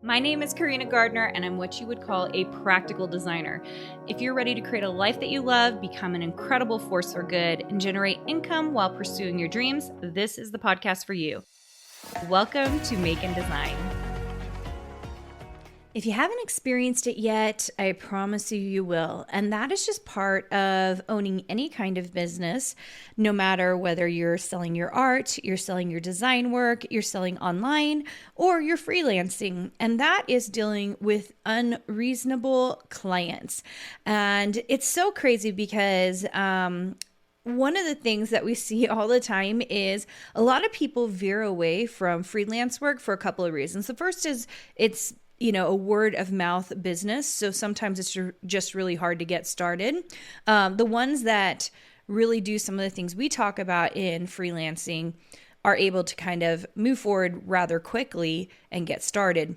My name is Carina Gardner, and I'm what you would call a practical designer. If you're ready to create a life that you love, become an incredible force for good, and generate income while pursuing your dreams, this is the podcast for you. Welcome to Make and Design. If you haven't experienced it yet, I promise you will. And that is just part of owning any kind of business, no matter whether you're selling your art, you're selling your design work, you're selling online, or you're freelancing. And that is dealing with unreasonable clients. And it's so crazy because one of the things that we see all the time is a lot of people veer away from freelance work for a couple of reasons. The first is it's a word of mouth business. So sometimes it's just really hard to get started. The ones that really do some of the things we talk about in freelancing are able to kind of move forward rather quickly and get started.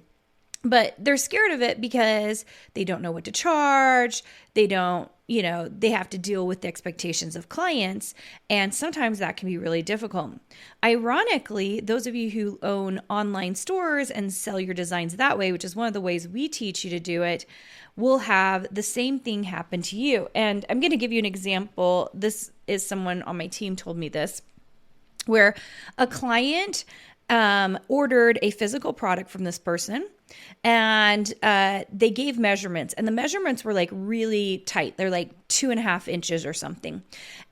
But they're scared of it because they don't know what to charge. They don't, they have to deal with the expectations of clients. And sometimes that can be really difficult. Ironically, those of you who own online stores and sell your designs that way, which is one of the ways we teach you to do it, will have the same thing happen to you. And I'm going to give you an example. This is someone on my team told me this, where a client ordered a physical product from this person, and they gave measurements, and the measurements were like really tight. They're like 2.5 inches or something.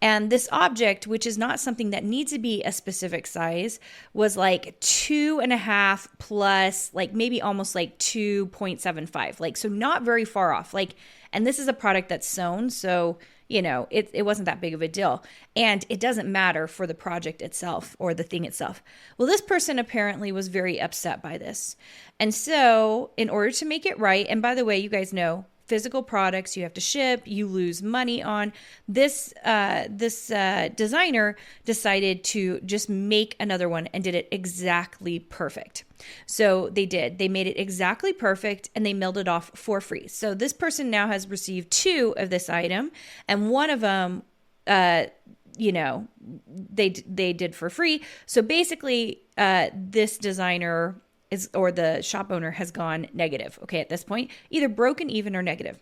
And this object, which is not something that needs to be a specific size, was like 2.5 plus like maybe almost like 2.75. Like, so not very far off. Like, and this is a product that's sewn. So it wasn't that big of a deal. And it doesn't matter for the project itself or the thing itself. Well, this person apparently was very upset by this. And so in order to make it right, and by the way, you guys know, physical products you have to ship, you lose money on. This designer decided to just make another one and did it exactly perfect. So they did. They made it exactly perfect and they mailed it off for free. So this person now has received 2 of this item, and one of them, they did for free. So basically, this designer or the shop owner has gone negative, okay, at this point, either broken even or negative.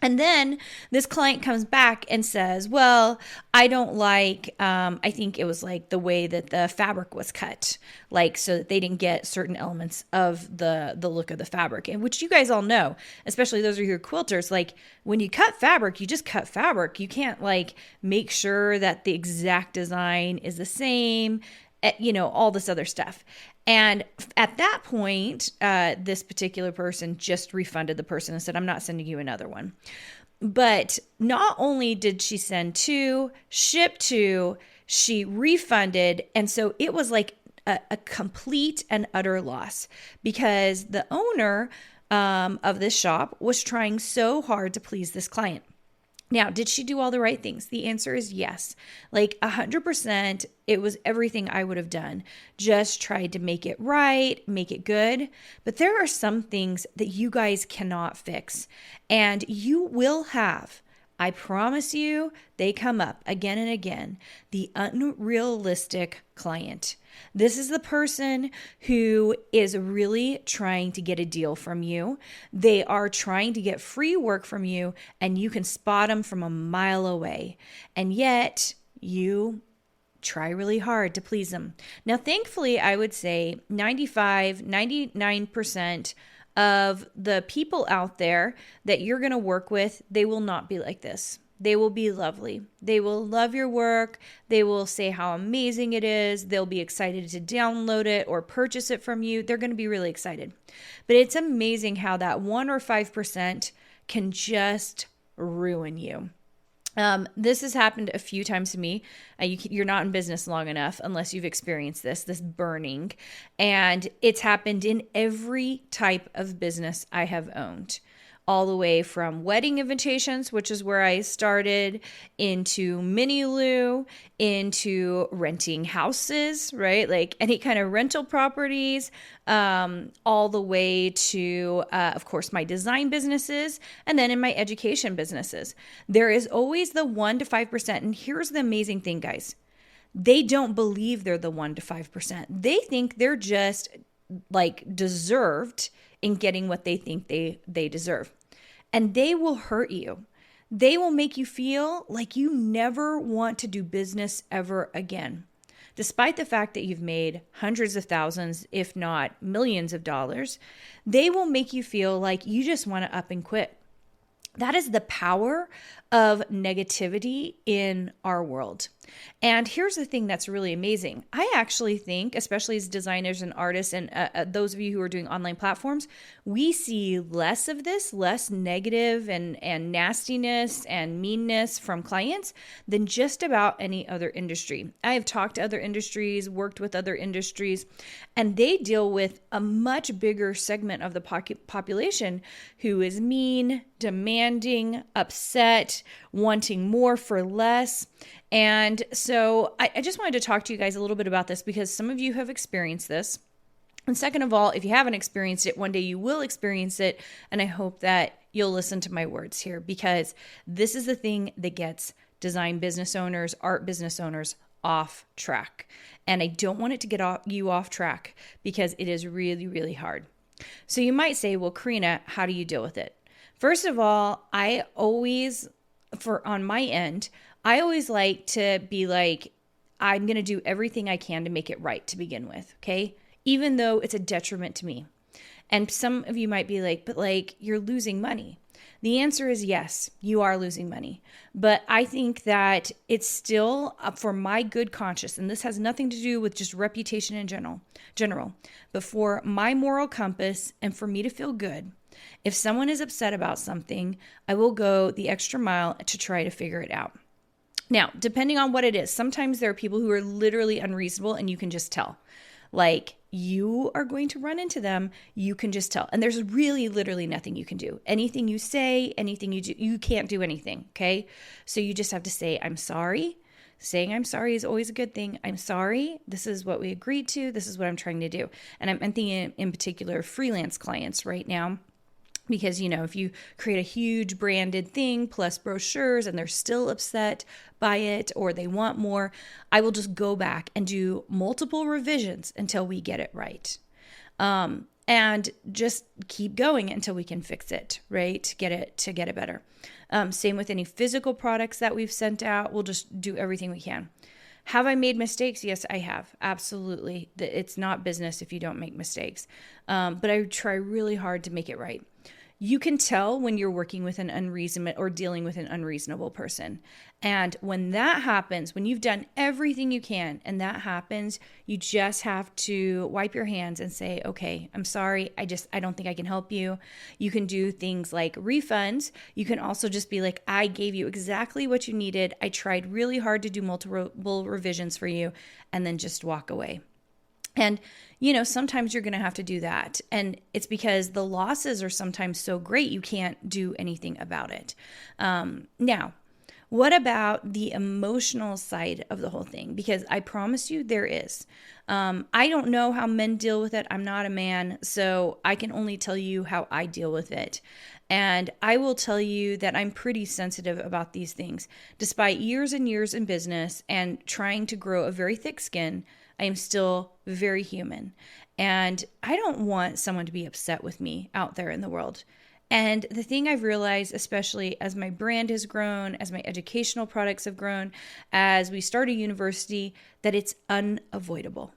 And then this client comes back and says, well, I don't like, I think it was like the way that the fabric was cut, like so that they didn't get certain elements of the look of the fabric, and which you guys all know, especially those of you who are quilters, like when you cut fabric, you just cut fabric. You can't like make sure that the exact design is the same, all this other stuff. And at that point, this particular person just refunded the person and said, I'm not sending you another one. But not only did she send 2, ship 2, she refunded. And so it was like a complete and utter loss because the owner of this shop was trying so hard to please this client. Now, did she do all the right things? The answer is yes. Like 100%, it was everything I would have done. Just tried to make it right, make it good. But there are some things that you guys cannot fix. And you will have, I promise you, they come up again and again, the unrealistic client. This is the person who is really trying to get a deal from you. They are trying to get free work from you, and you can spot them from a mile away. And yet you try really hard to please them. Now, thankfully, I would say 99% of the people out there that you're going to work with, they will not be like this. They will be lovely. They will love your work. They will say how amazing it is. They'll be excited to download it or purchase it from you. They're going to be really excited. But it's amazing how that 1 or 5% can just ruin you. This has happened a few times to me. You're not in business long enough unless you've experienced this burning. And it's happened in every type of business I have owned. All the way from wedding invitations, which is where I started, into mini-loo, into renting houses, right? Like any kind of rental properties, all the way to, of course, my design businesses, and then in my education businesses. There is always the 1 to 5%. And here's the amazing thing, guys. They don't believe they're the 1 to 5%. They think they're just like deserved in getting what they think they deserve. And they will hurt you. They will make you feel like you never want to do business ever again. Despite the fact that you've made hundreds of thousands, if not millions of dollars, they will make you feel like you just want to up and quit. That is the power of negativity in our world. And here's the thing that's really amazing. I actually think, especially as designers and artists and those of you who are doing online platforms, we see less of this, less negative and nastiness and meanness from clients than just about any other industry. I have talked to other industries, worked with other industries, and they deal with a much bigger segment of the population who is mean, demanding, upset, wanting more for less. And so I just wanted to talk to you guys a little bit about this because some of you have experienced this. And second of all, if you haven't experienced it, one day you will experience it. And I hope that you'll listen to my words here because this is the thing that gets design business owners, art business owners off track. And I don't want it to get you off track because it is really, really hard. So you might say, well, Carina, how do you deal with it? First of all, on my end, I always like to be like, I'm going to do everything I can to make it right to begin with, okay? Even though it's a detriment to me. And some of you might be like, but like, you're losing money. The answer is yes, you are losing money. But I think that it's still up for my good conscience, and this has nothing to do with just reputation in general, but for my moral compass and for me to feel good. If someone is upset about something, I will go the extra mile to try to figure it out. Now, depending on what it is, sometimes there are people who are literally unreasonable and you can just tell. Like, you are going to run into them, you can just tell. And there's really literally nothing you can do. Anything you say, anything you do, you can't do anything, okay? So you just have to say, I'm sorry. Saying I'm sorry is always a good thing. I'm sorry. This is what we agreed to. This is what I'm trying to do. And I'm thinking in particular freelance clients right now. Because, if you create a huge branded thing plus brochures and they're still upset by it or they want more, I will just go back and do multiple revisions until we get it right. And just keep going until we can fix it, right? To get it better. Same with any physical products that we've sent out. We'll just do everything we can. Have I made mistakes? Yes, I have. Absolutely. It's not business if you don't make mistakes. But I try really hard to make it right. You can tell when you're working with an unreasonable or dealing with an unreasonable person. And when that happens, when you've done everything you can and that happens, you just have to wipe your hands and say, okay, I'm sorry. I don't think I can help you. You can do things like refunds. You can also just be like, I gave you exactly what you needed. I tried really hard to do multiple revisions for you, and then just walk away. And, sometimes you're going to have to do that. And it's because the losses are sometimes so great, you can't do anything about it. Now, what about the emotional side of the whole thing? Because I promise you there is. I don't know how men deal with it. I'm not a man, so I can only tell you how I deal with it. And I will tell you that I'm pretty sensitive about these things. Despite years and years in business and trying to grow a very thick skin, I am still very human. And I don't want someone to be upset with me out there in the world. And the thing I've realized, especially as my brand has grown, as my educational products have grown, as we start a university, that it's unavoidable.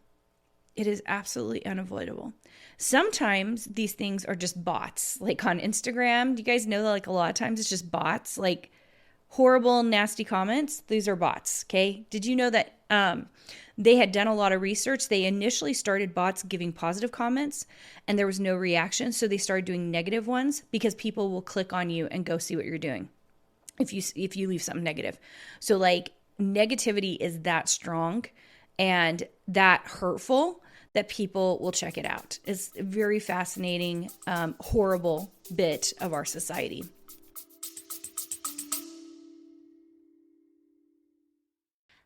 It is absolutely unavoidable. Sometimes these things are just bots. Like on Instagram, do you guys know that like a lot of times it's just bots? Like horrible, nasty comments, these are bots, okay? Did you know that they had done a lot of research? They initially started bots giving positive comments and there was no reaction. So they started doing negative ones because people will click on you and go see what you're doing if you leave something negative. So like negativity is that strong and that hurtful that people will check it out. It's a very fascinating, horrible bit of our society.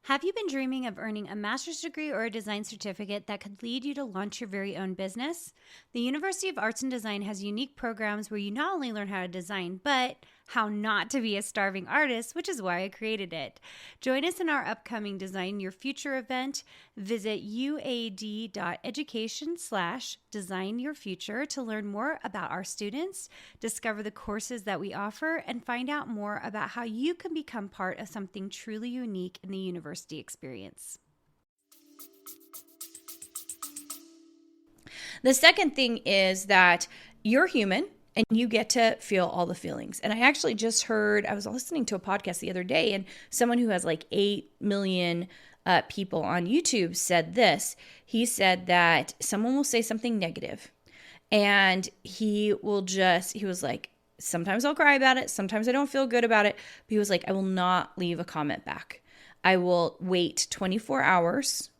Have you been dreaming of earning a master's degree or a design certificate that could lead you to launch your very own business? The University of Arts and Design has unique programs where you not only learn how to design, but how not to be a starving artist, which is why I created it. Join us in our upcoming Design Your Future event. Visit uad.education/Design Your Future to learn more about our students, discover the courses that we offer, and find out more about how you can become part of something truly unique in the university experience. The second thing is that you're human and you get to feel all the feelings. And I actually just heard, I was listening to a podcast the other day, and someone who has like 8 million people on YouTube said this. He said that someone will say something negative and he was like, sometimes I'll cry about it. Sometimes I don't feel good about it. But he was like, I will not leave a comment back. I will wait 24 hours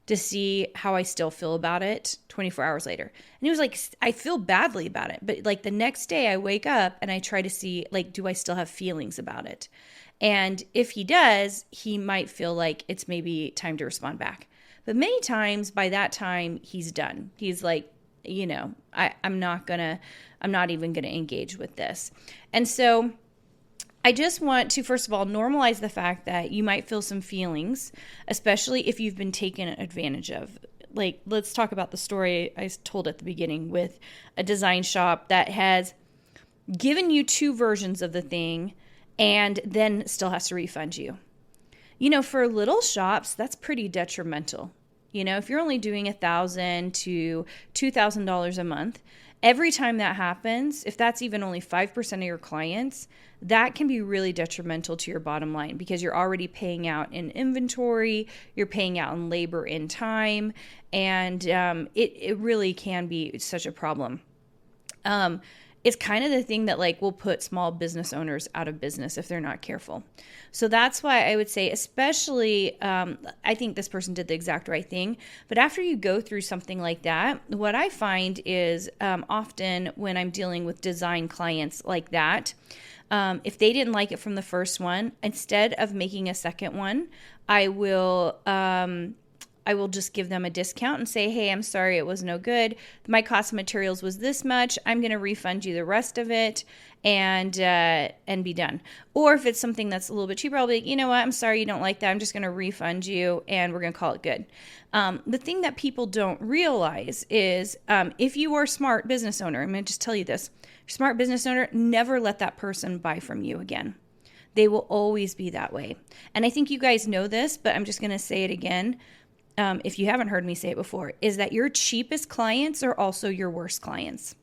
to see how I still feel about it 24 hours later. And he was like, I feel badly about it. But like the next day I wake up and I try to see, like, do I still have feelings about it? And if he does, he might feel like it's maybe time to respond back. But many times by that time, he's done. He's like, I'm not even going to engage with this. And so I just want to, first of all, normalize the fact that you might feel some feelings, especially if you've been taken advantage of. Like, let's talk about the story I told at the beginning with a design shop that has given you 2 versions of the thing and then still has to refund you. For little shops, that's pretty detrimental. If you're only doing $1,000 to $2,000 a month, every time that happens, if that's even only 5% of your clients, that can be really detrimental to your bottom line because you're already paying out in inventory, you're paying out in labor and time, and it really can be such a problem. It's kind of the thing that will put small business owners out of business if they're not careful. So that's why I would say, especially, I think this person did the exact right thing. But after you go through something like that, what I find is often when I'm dealing with design clients like that, if they didn't like it from the first one, instead of making a second one, I will just give them a discount and say, hey, I'm sorry, it was no good. My cost of materials was this much. I'm going to refund you the rest of it and be done. Or if it's something that's a little bit cheaper, I'll be like, you know what? I'm sorry you don't like that. I'm just going to refund you and we're going to call it good. The thing that people don't realize is if you are a smart business owner, I'm going to just tell you this, smart business owner, never let that person buy from you again. They will always be that way. And I think you guys know this, but I'm just going to say it again. If you haven't heard me say it before, is that your cheapest clients are also your worst clients.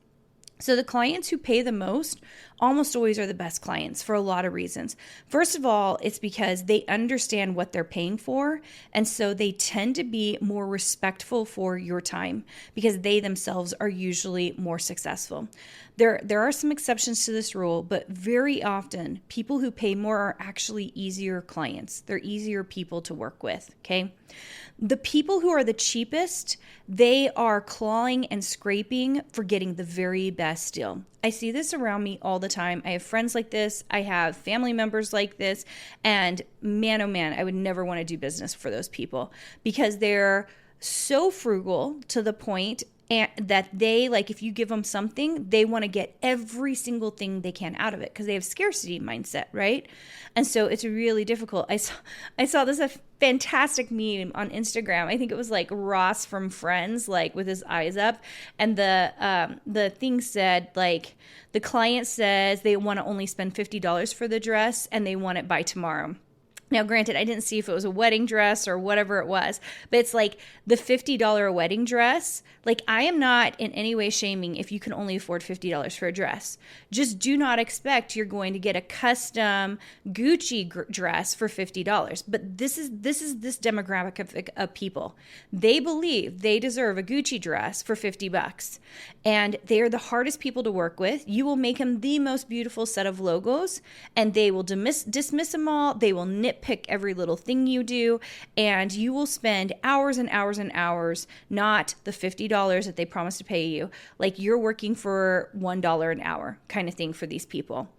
So the clients who pay the most almost always are the best clients for a lot of reasons. First of all, it's because they understand what they're paying for. And so they tend to be more respectful for your time because they themselves are usually more successful. There are some exceptions to this rule, but very often people who pay more are actually easier clients. They're easier people to work with, okay? The people who are the cheapest, they are clawing and scraping for getting the very best deal. I see this around me all the time. I have friends like this. I have family members like this. And man, oh man, I would never want to do business for those people because they're so frugal to the point and that they, if you give them something, they want to get every single thing they can out of it because they have scarcity mindset, right? And so it's really difficult. I saw this a fantastic meme on Instagram. I think it was Ross from Friends, with his eyes up, and the thing said the client says they want to only spend $50 for the dress and they want it by tomorrow. Now, granted, I didn't see if it was a wedding dress or whatever it was, but it's the $50 wedding dress. I am not in any way shaming if you can only afford $50 for a dress. Just do not expect you're going to get a custom Gucci dress for $50. But this is this demographic of people. They believe they deserve a Gucci dress for $50. And they are the hardest people to work with. You will make them the most beautiful set of logos, and they will dismiss them all. They will nitpick every little thing you do, and you will spend hours and hours and hours, not the $50 that they promise to pay you. You're working for $1 an hour kind of thing for these people.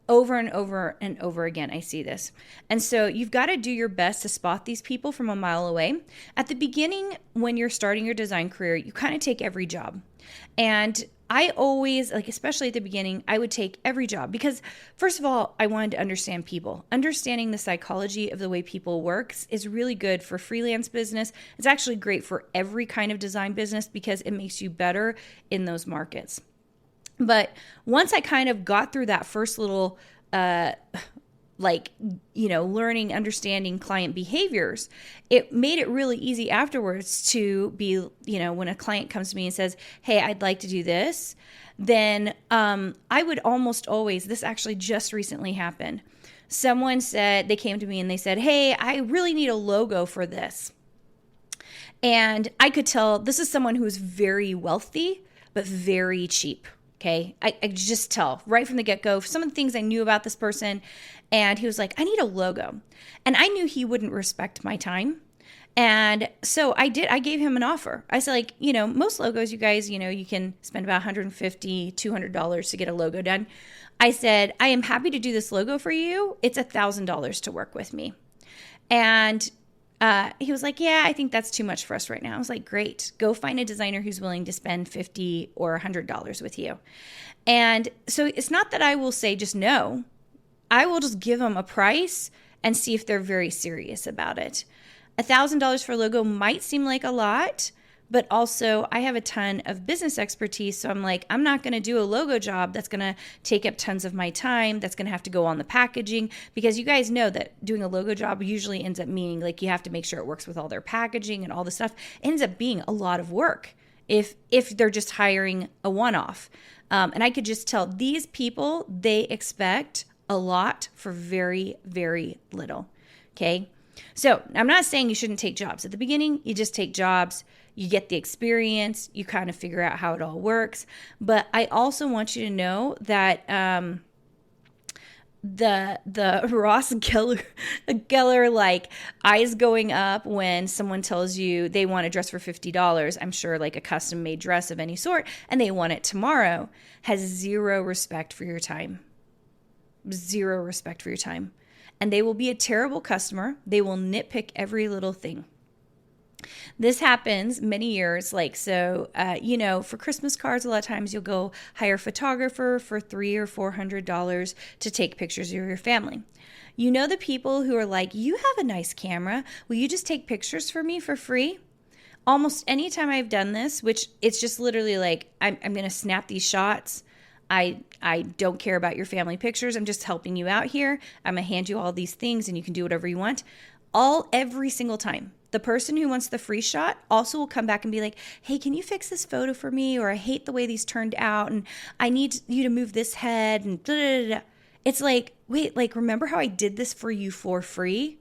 Over and over and over again, I see this. And so you've got to do your best to spot these people from a mile away. At the beginning, when you're starting your design career, you kind of take every job. And I always, like, especially at the beginning, I would take every job because, first of all, I wanted to understand people. Understanding the psychology of the way people works is really good for freelance business. It's actually great for every kind of design business because it makes you better in those markets. But once I kind of got through that first little, learning, understanding client behaviors, it made it really easy afterwards to be, when a client comes to me and says, hey, I'd like to do this, then I would almost always, this actually just recently happened. Someone said, they came to me and they said, hey, I really need a logo for this. And I could tell this is someone who's very wealthy, but very cheap. Okay. I just tell right from the get-go some of the things I knew about this person. And he was like, I need a logo. And I knew he wouldn't respect my time. And so I gave him an offer. I said, like, most logos, you guys, you can spend about $150, $200 to get a logo done. I said, I am happy to do this logo for you. It's $1,000 to work with me. And he was like, yeah, I think that's too much for us right now. I was like, great, go find a designer who's willing to spend $50 or $100 with you. And so it's not that I will say just no. I will just give them a price and see if they're very serious about it. $1,000 for a logo might seem like a lot, but also I have a ton of business expertise. So I'm like, I'm not going to do a logo job that's going to take up tons of my time. That's going to have to go on the packaging, because you guys know that doing a logo job usually ends up meaning like you have to make sure it works with all their packaging and all the stuff. It ends up being a lot of work if they're just hiring a one-off. And I could just tell these people, they expect a lot for very, very little. Okay. So I'm not saying you shouldn't take jobs. At the beginning, you just take jobs. You get the experience, you kind of figure out how it all works. But I also want you to know that the Ross Geller like eyes going up when someone tells you they want a dress for $50, I'm sure like a custom made dress of any sort, and they want it tomorrow, has zero respect for your time. Zero respect for your time. And they will be a terrible customer. They will nitpick every little thing. This happens many years, for Christmas cards, a lot of times you'll go hire a photographer for $300 or $400 to take pictures of your family. You know the people who are like, you have a nice camera. Will you just take pictures for me for free? Almost any time I've done this, which it's just literally like, I'm going to snap these shots. I don't care about your family pictures. I'm just helping you out here. I'm going to hand you all these things and you can do whatever you want. Every single time. The person who wants the free shot also will come back and be like, hey, can you fix this photo for me? Or I hate the way these turned out and I need you to move this head and blah, blah, blah. It's like, wait, remember how I did this for you for free?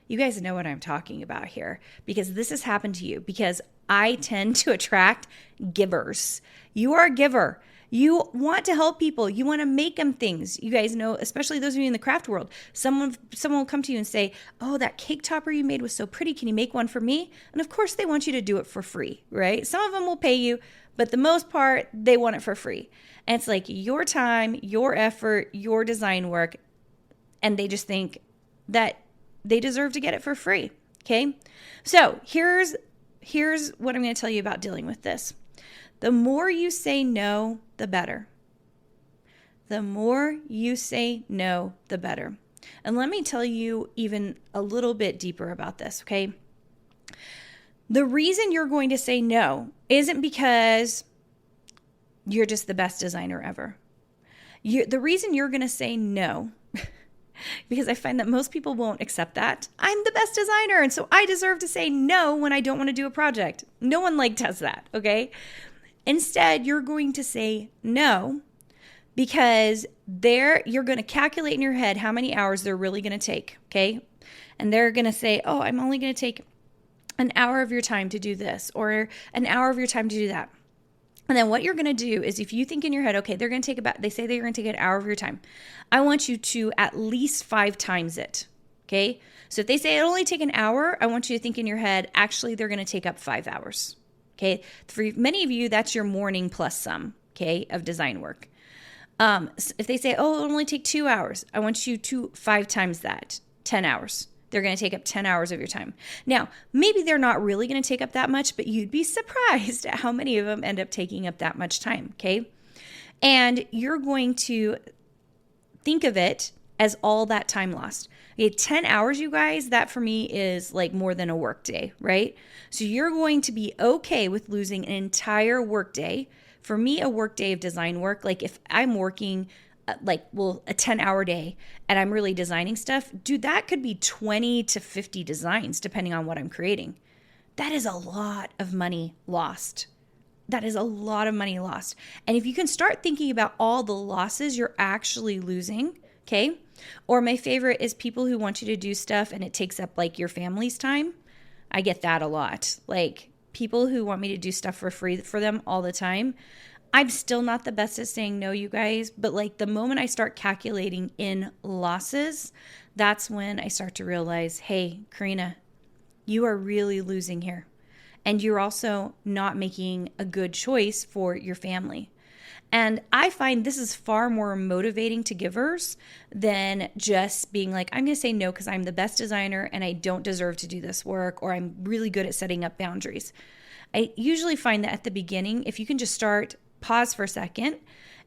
You guys know what I'm talking about here, because this has happened to you, because I tend to attract givers. You are a giver. You want to help people. You want to make them things. You guys know, especially those of you in the craft world, someone will come to you and say, oh, that cake topper you made was so pretty. Can you make one for me? And of course they want you to do it for free, right? Some of them will pay you, but the most part, they want it for free. And it's like your time, your effort, your design work, and they just think that they deserve to get it for free, okay? So here's what I'm going to tell you about dealing with this. The more you say no, the better. The more you say no, the better. And let me tell you even a little bit deeper about this, okay? The reason you're going to say no isn't because you're just the best designer ever. The reason you're going to say no, because I find that most people won't accept that. I'm the best designer, and so I deserve to say no when I don't want to do a project. No one does that, okay? Instead, you're going to say no because you're going to calculate in your head how many hours they're really going to take, okay? And they're going to say, oh, I'm only going to take an hour of your time to do this or an hour of your time to do that. And then what you're going to do is, if you think in your head, okay, they say they're going to take an hour of your time. I want you to at least 5 times it, okay? So if they say it'll only take an hour, I want you to think in your head, actually, they're going to take up 5 hours. Okay, for many of you, that's your morning plus some, okay, of design work. If they say, oh, it'll only take 2 hours, I want you to 5 times that, 10 hours. They're going to take up 10 hours of your time. Now, maybe they're not really going to take up that much, but you'd be surprised at how many of them end up taking up that much time, okay? And you're going to think of it as all that time lost. Okay, 10 hours, you guys, that for me is like more than a work day, right? So you're going to be okay with losing an entire work day. For me, a work day of design work, like if I'm working a 10-hour day and I'm really designing stuff, dude, that could be 20 to 50 designs depending on what I'm creating. That is a lot of money lost. That is a lot of money lost. And if you can start thinking about all the losses you're actually losing, okay? Or my favorite is people who want you to do stuff and it takes up like your family's time. I get that a lot. Like people who want me to do stuff for free for them all the time. I'm still not the best at saying no, you guys, but like the moment I start calculating in losses, that's when I start to realize, hey, Carina, you are really losing here. And you're also not making a good choice for your family. And I find this is far more motivating to givers than just being like, I'm going to say no because I'm the best designer and I don't deserve to do this work, or I'm really good at setting up boundaries. I usually find that at the beginning, if you can just pause for a second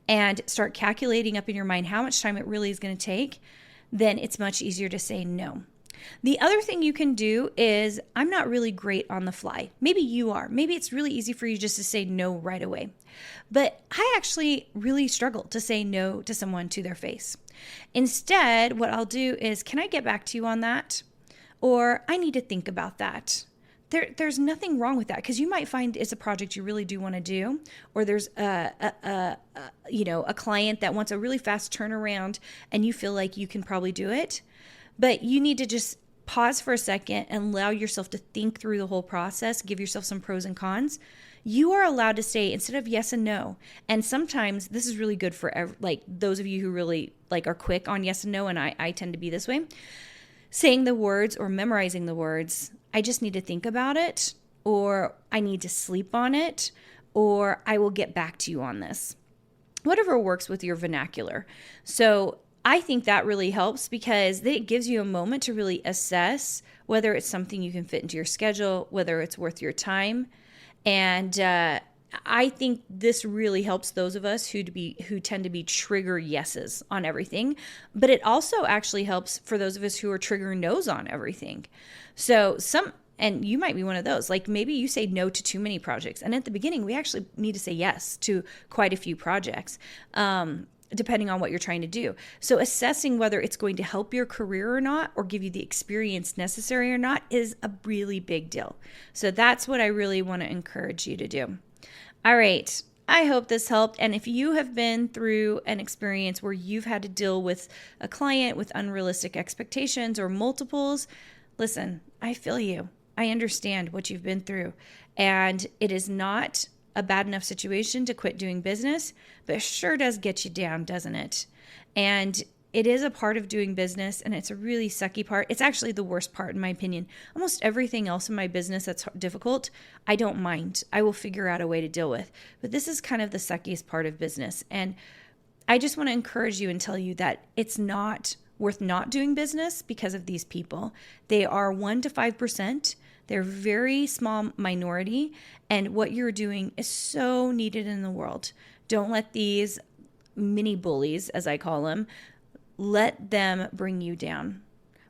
and start calculating up in your mind how much time it really is going to take, then it's much easier to say no. The other thing you can do is, I'm not really great on the fly. Maybe you are. Maybe it's really easy for you just to say no right away. But I actually really struggle to say no to someone to their face. Instead, what I'll do is, can I get back to you on that? Or I need to think about that. There's nothing wrong with that, because you might find it's a project you really do want to do, or there's a client that wants a really fast turnaround and you feel like you can probably do it. But you need to just pause for a second and allow yourself to think through the whole process, give yourself some pros and cons. You are allowed to say, instead of yes and no. And sometimes this is really good for like those of you who really like are quick on yes and no, and I tend to be this way. Saying the words or memorizing the words, I just need to think about it, or I need to sleep on it, or I will get back to you on this. Whatever works with your vernacular. So I think that really helps, because it gives you a moment to really assess whether it's something you can fit into your schedule, whether it's worth your time. And I think this really helps those of us who tend to be trigger yeses on everything. But it also actually helps for those of us who are trigger nos on everything. So and you might be one of those, like maybe you say no to too many projects. And at the beginning, we actually need to say yes to quite a few projects. Depending on what you're trying to do. So assessing whether it's going to help your career or not, or give you the experience necessary or not, is a really big deal. So that's what I really want to encourage you to do. All right. I hope this helped. And if you have been through an experience where you've had to deal with a client with unrealistic expectations or multiples, listen, I feel you. I understand what you've been through. And it is not a bad enough situation to quit doing business, but it sure does get you down, doesn't it? And it is a part of doing business, and it's a really sucky part. It's actually the worst part, in my opinion. Almost everything else in my business that's difficult, I don't mind. I will figure out a way to deal with. But this is kind of the suckiest part of business. And I just want to encourage you and tell you that it's not worth not doing business because of these people. They are 1% to 5%. They're a very small minority, and what you're doing is so needed in the world. Don't let these mini bullies, as I call them, let them bring you down,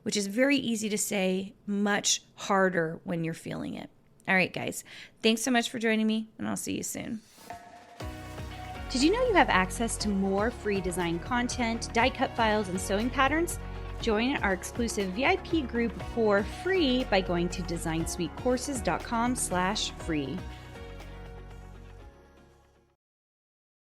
which is very easy to say, much harder when you're feeling it. All right, guys, thanks so much for joining me, and I'll see you soon. Did you know you have access to more free design content, die cut files, and sewing patterns? Join our exclusive VIP group for free by going to designsweetcourses.com/free.